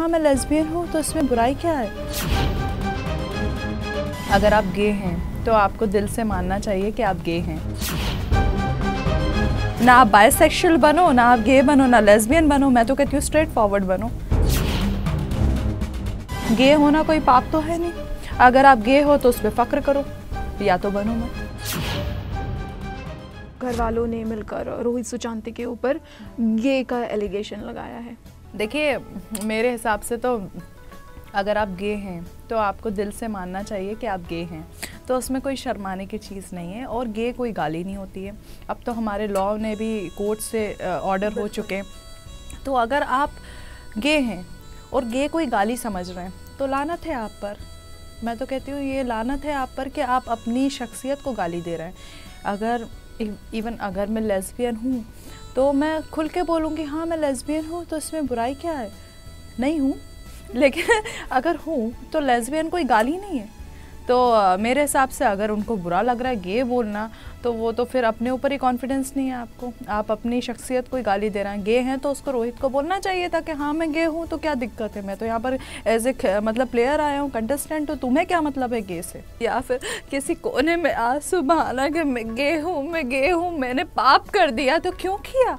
हाँ मैं लेस्बियन हूँ तो इसमें बुराई क्या है। अगर आप गे हैं तो आपको दिल से मानना चाहिए कि आप गे हैं। ना आप बायसेक्सुअल बनो, ना आप गे बनो, ना लेस्बियन बनो। मैं तो कहती हूँ स्ट्रेट फॉरवर्ड बनो। गे होना कोई पाप तो है नहीं। अगर आप गे हो तो उस पर फक्र करो, या तो बनो मत। घर वालों ने मिलकर रोहित सुशांत के ऊपर गे का एलिगेशन लगाया है। देखिए मेरे हिसाब से तो अगर आप गे हैं तो आपको दिल से मानना चाहिए कि आप गे हैं, तो उसमें कोई शर्माने की चीज़ नहीं है। और गे कोई गाली नहीं होती है। अब तो हमारे लॉ ने भी कोर्ट से ऑर्डर हो चुके हैं। तो अगर आप गे हैं और गे कोई गाली समझ रहे हैं तो लानत है आप पर। मैं तो कहती हूँ ये लानत है आप पर कि आप अपनी शख्सियत को गाली दे रहे हैं। अगर इवन अगर मैं लेस्बियन हूँ तो मैं खुल के बोलूँगी हाँ मैं लेस्बियन हूँ, तो इसमें बुराई क्या है। नहीं हूँ, लेकिन अगर हूँ तो लेस्बियन कोई गाली नहीं है। तो मेरे हिसाब से अगर उनको बुरा लग रहा है गे बोलना, तो वो तो फिर अपने ऊपर ही कॉन्फिडेंस नहीं है आपको। आप अपनी शख्सियत को ही गाली दे रहे हैं। गे हैं तो उसको रोहित को बोलना चाहिए था कि हाँ मैं गे हूँ, तो क्या दिक्कत है। मैं तो यहाँ पर एज ए मतलब प्लेयर आया हूँ, कंटेस्टेंट हूँ, तुम्हें क्या मतलब है गे से। या फिर किसी कोने में आंसू बहाना कि मैं गे हूँ, मैंने पाप कर दिया। तो क्यों किया?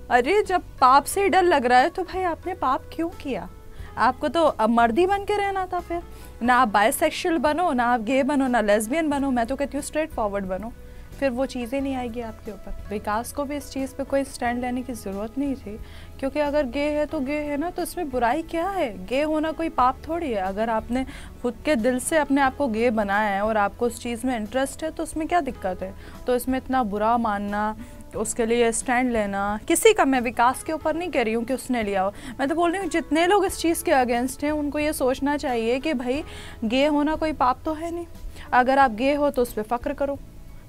अरे जब पाप से डर लग रहा है तो भाई आपने पाप क्यों किया? आपको तो अब मर्दी बन के रहना था। फिर ना आप बायसेक्सुअल बनो, ना आप गे बनो, ना लेस्बियन बनो। मैं तो कहती हूँ स्ट्रेट फॉरवर्ड बनो, फिर वो चीज़ें नहीं आएगी आपके ऊपर। विकास को भी इस चीज़ पे कोई स्टैंड लेने की ज़रूरत नहीं थी, क्योंकि अगर गे है तो गे है ना, तो इसमें बुराई क्या है। गे होना कोई पाप थोड़ी है। अगर आपने खुद के दिल से अपने आप को गे बनाया है और आपको उस चीज़ में इंटरेस्ट है तो उसमें क्या दिक्कत है। तो इसमें इतना बुरा मानना, उसके लिए स्टैंड लेना किसी का, मैं विकास के ऊपर नहीं कह रही हूँ कि उसने लिया हो। मैं तो बोल रही हूँ जितने लोग इस चीज़ के अगेंस्ट हैं उनको ये सोचना चाहिए कि भाई गे होना कोई पाप तो है नहीं। अगर आप गे हो तो उस पर फक्र करो,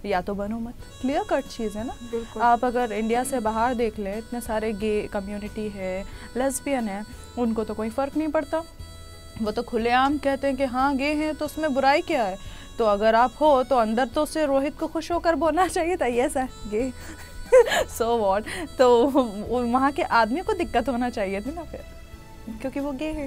या तो बनो मत। क्लियर कट चीज़ है ना। आप अगर इंडिया से बाहर देख लें, इतने सारे गे कम्युनिटी है, लेस्बियन है, उनको तो कोई फ़र्क नहीं पड़ता। वो तो खुलेआम कहते हैं कि हाँ गे हैं, तो उसमें बुराई क्या है। तो अगर आप हो तो अंदर तो उसे रोहित को खुश होकर बोलना चाहिए था यस है गे सो व्हाट। तो वहाँ के आदमी को दिक्कत होना चाहिए थी ना फिर, क्योंकि वो गे है।